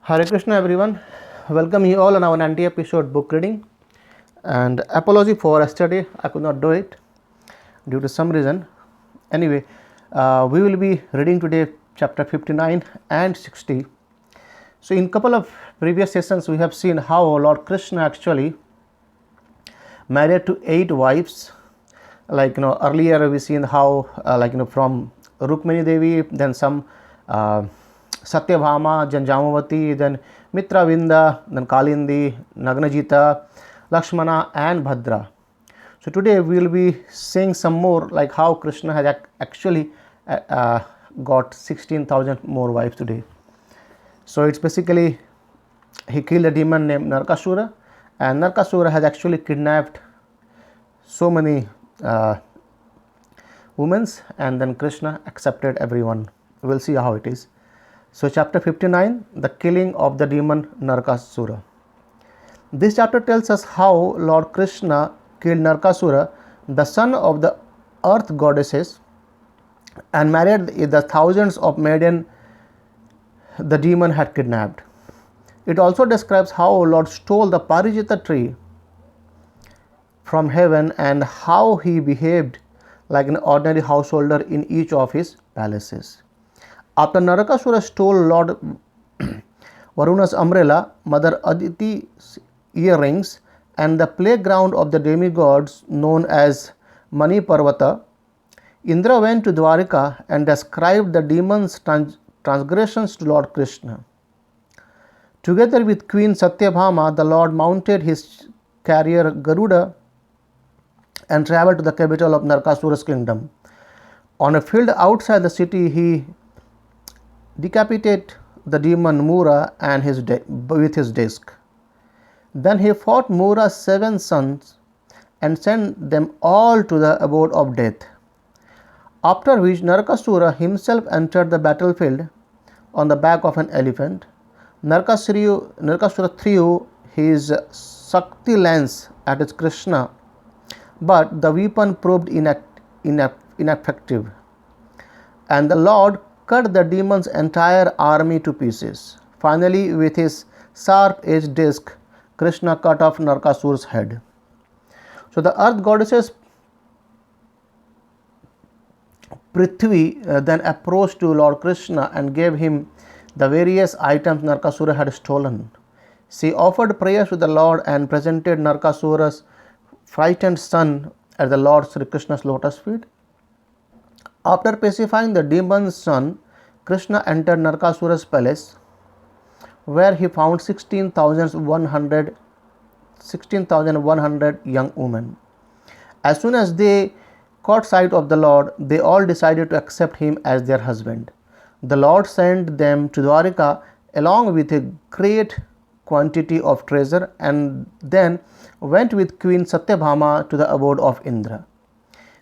Hare Krishna everyone, welcome you all on our 90 episode book reading, and apology for yesterday, I could not do it due to some reason. Anyway, we will be reading today chapter 59 and 60. So in couple of previous sessions we have seen how Lord Krishna actually married to 8 wives. Earlier we seen how from Rukmini Devi, then some Satyabhama, then Jamavati, then Mitravinda, then Kalindi, Nagnajita, Lakshmana and Bhadra. So today we will be seeing some more like how Krishna has actually got 16,000 more wives today. So it's basically he killed a demon named Narkasura, and Narkasura has actually kidnapped so many women, and then Krishna accepted everyone. We'll see how it is. So chapter 59, the killing of the demon Narkasura. This chapter tells us how Lord Krishna killed Narkasura, the son of the earth goddesses, and married the thousands of maidens the demon had kidnapped. It also describes how Lord stole the Parijata tree from heaven and how he behaved like an ordinary householder in each of his palaces. After Narakasura stole Lord Varuna's umbrella, Mother Aditi's earrings, and the playground of the demigods known as Mani Parvata, Indra went to Dwarika and described the demon's transgressions to Lord Krishna. Together with Queen Satyabhama, the Lord mounted his carrier Garuda and travelled to the capital of Narkasura's kingdom. On a field outside the city, he decapitated the demon Mura and with his disc. Then he fought Mura's 7 sons and sent them all to the abode of death. After which Narkasura himself entered the battlefield on the back of an elephant. Narkasura threw his Sakti lance at his Krishna, but the weapon proved ineffective, and the Lord cut the demon's entire army to pieces. Finally, with his sharp-edged disc, Krishna cut off Narkasura's head. So the earth goddesses Prithvi then approached to Lord Krishna and gave him the various items Narkasura had stolen. She offered prayers to the Lord and presented Narkasura's frightened son at the Lord Sri Krishna's lotus feet. After pacifying the demon's son, Krishna entered Narkasura's palace, where he found 16,100 young women. As soon as they caught sight of the Lord, they all decided to accept him as their husband. The Lord sent them to Dwarika along with a great quantity of treasure, and then went with Queen Satyabhama to the abode of Indra.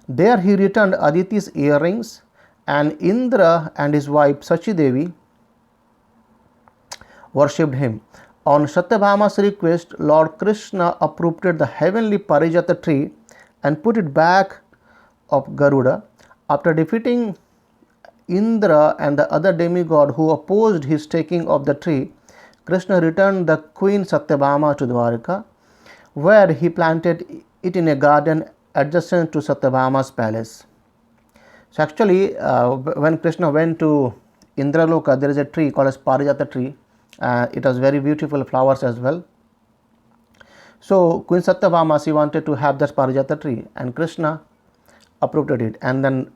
There he returned Aditi's earrings, and Indra and his wife Sachi Devi worshipped him. On Satyabhama's request, Lord Krishna uprooted the heavenly Parijata tree and put it back of Garuda. After defeating Indra and the other demigod who opposed his taking of the tree, Krishna returned the Queen Satyabhama to Dwarika, where he planted it in a garden adjacent to Satyabhama's palace. So actually, when Krishna went to Indraloka, there is a tree called as Parijata tree. It has very beautiful flowers as well. So Queen Satyabhama, she wanted to have that Parijata tree, and Krishna approved it. And then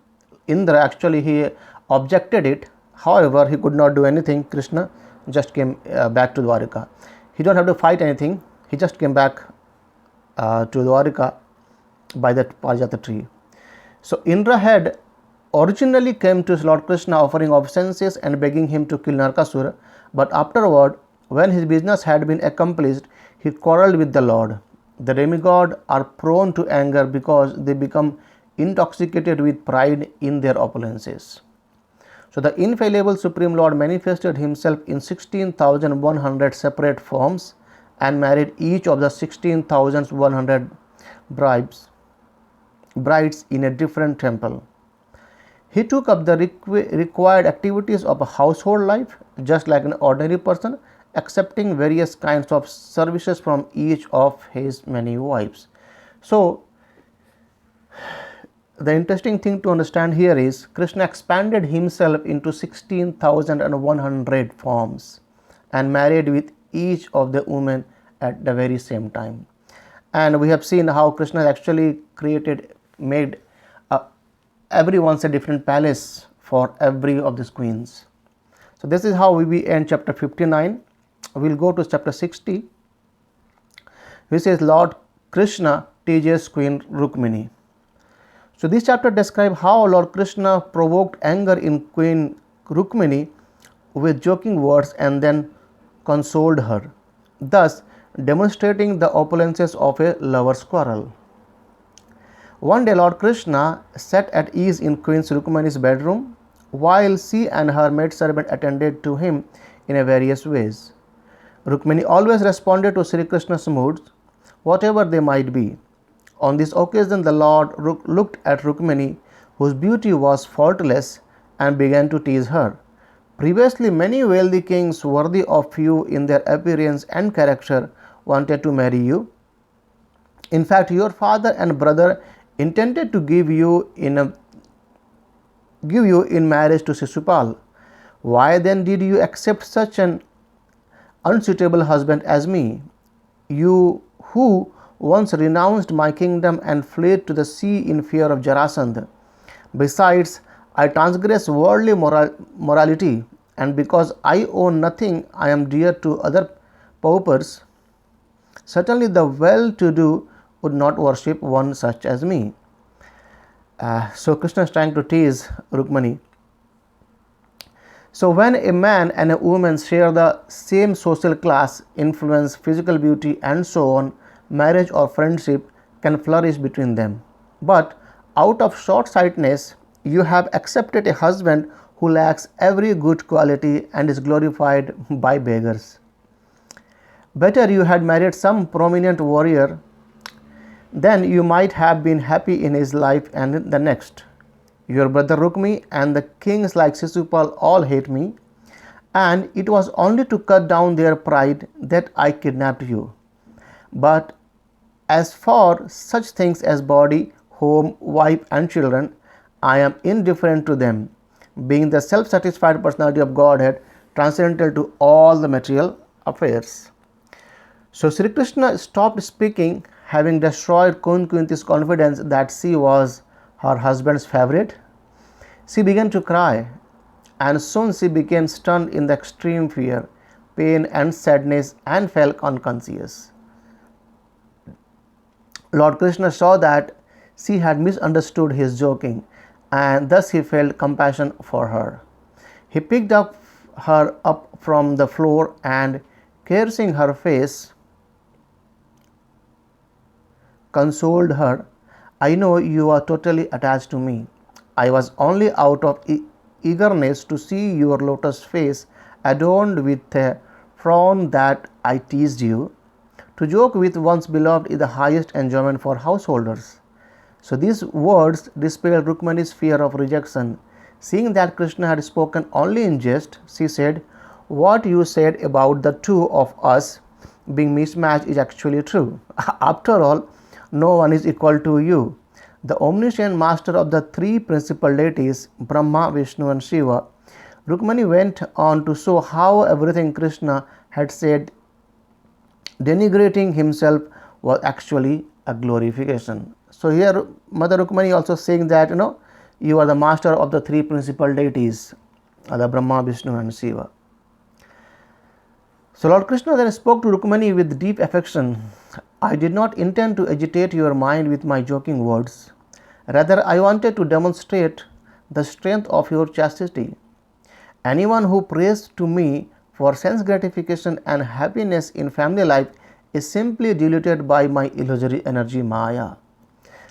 Indra actually he objected it. However, he could not do anything. Krishna just came back to Dwarika. He don't have to fight anything. He just came back to Dwarika by that Parijata tree. So Indra had originally came to Lord Krishna offering obeisances and begging him to kill Narkasura, but afterward, when his business had been accomplished, he quarreled with the Lord. The demigods are prone to anger because they become intoxicated with pride in their opulences. So the infallible Supreme Lord manifested himself in 16,100 separate forms and married each of the 16,100 brides in a different temple. He took up the required activities of a household life just like an ordinary person accepting various kinds of services from each of his many wives. So, the interesting thing to understand here is Krishna expanded himself into 16,100 forms and married with each of the women at the very same time. And we have seen how Krishna actually made everyone's a different palace for every of these queens. So this is how we end chapter 59. We'll go to chapter 60, which says Lord Krishna teaches Queen Rukmini. So this chapter describes how Lord Krishna provoked anger in Queen Rukmini with joking words and then consoled her, thus demonstrating the opulences of a lover's quarrel. One day Lord Krishna sat at ease in Queen Rukmini's bedroom while she and her maidservant attended to him in various ways. Rukmini always responded to Sri Krishna's moods, whatever they might be. On this occasion, the Lord looked at Rukmini, whose beauty was faultless, and began to tease her. Previously, many wealthy kings worthy of you in their appearance and character wanted to marry you. In fact, your father and brother intended to give you in marriage to Shishupal. Why then did you accept such an unsuitable husband as me? You who once renounced my kingdom and fled to the sea in fear of Jarasandha. Besides, I transgress worldly morality, and because I own nothing, I am dear to other paupers. Certainly, the well-to-do would not worship one such as me. So Krishna is trying to tease Rukmini. So when a man and a woman share the same social class, influence, physical beauty, and so on, marriage or friendship can flourish between them. But out of short-sightedness, you have accepted a husband who lacks every good quality and is glorified by beggars. Better you had married some prominent warrior, then you might have been happy in his life and the next. Your brother Rukmi and the kings like Shishupal all hate me, and it was only to cut down their pride that I kidnapped you. But as for such things as body, home, wife, and children, I am indifferent to them, being the self-satisfied personality of Godhead, transcendental to all the material affairs. So Sri Krishna stopped speaking, having destroyed Queen Kunti's confidence that she was her husband's favorite. She began to cry, and soon she became stunned in the extreme fear, pain, and sadness, and fell unconscious. Lord Krishna saw that she had misunderstood his joking, and thus he felt compassion for her. He picked her up from the floor and, caressing her face, consoled her. I know you are totally attached to me. I was only out of eagerness to see your lotus face adorned with a frown that I teased you. To joke with one's beloved is the highest enjoyment for householders. So these words dispelled Rukmani's fear of rejection. Seeing that Krishna had spoken only in jest, she said, "What you said about the two of us being mismatched is actually true. After all, no one is equal to you. The omniscient master of the three principal deities, Brahma, Vishnu, and Shiva." Rukmani went on to show how everything Krishna had said denigrating himself was actually a glorification. So here Mother Rukmani also saying that you are the master of the three principal deities, the Brahma, Vishnu, and Shiva. So Lord Krishna then spoke to Rukmani with deep affection. I did not intend to agitate your mind with my joking words. Rather, I wanted to demonstrate the strength of your chastity. Anyone who prays to me for sense gratification and happiness in family life is simply deluded by my illusory energy Maya.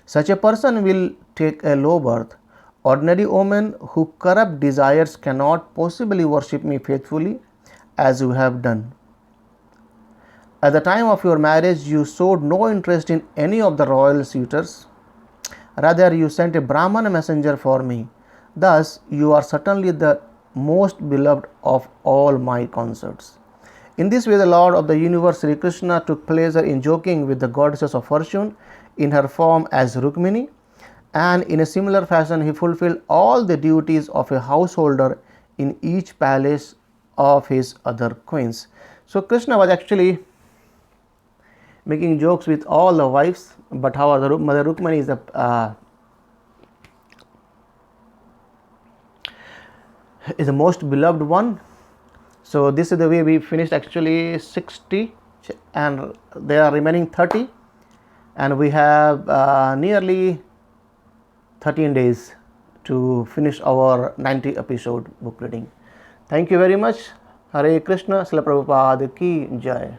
Such a person will take a low birth. Ordinary women who corrupt desires cannot possibly worship me faithfully as you have done. At the time of your marriage, you showed no interest in any of the royal suitors. Rather, you sent a Brahmana messenger for me. Thus, you are certainly the most beloved of all my consorts. In this way, the Lord of the universe, Sri Krishna, took pleasure in joking with the goddesses of fortune in her form as Rukmini, and in a similar fashion, he fulfilled all the duties of a householder in each palace of his other queens. So, Krishna was actually making jokes with all the wives, but however, Mother Rukmini is the most beloved one. So this is the way we finished actually 60, and there are remaining 30, and we have nearly 13 days to finish our 90 episode book reading. Thank you very much. Hare Krishna. Srila Prabhupada ki Jai.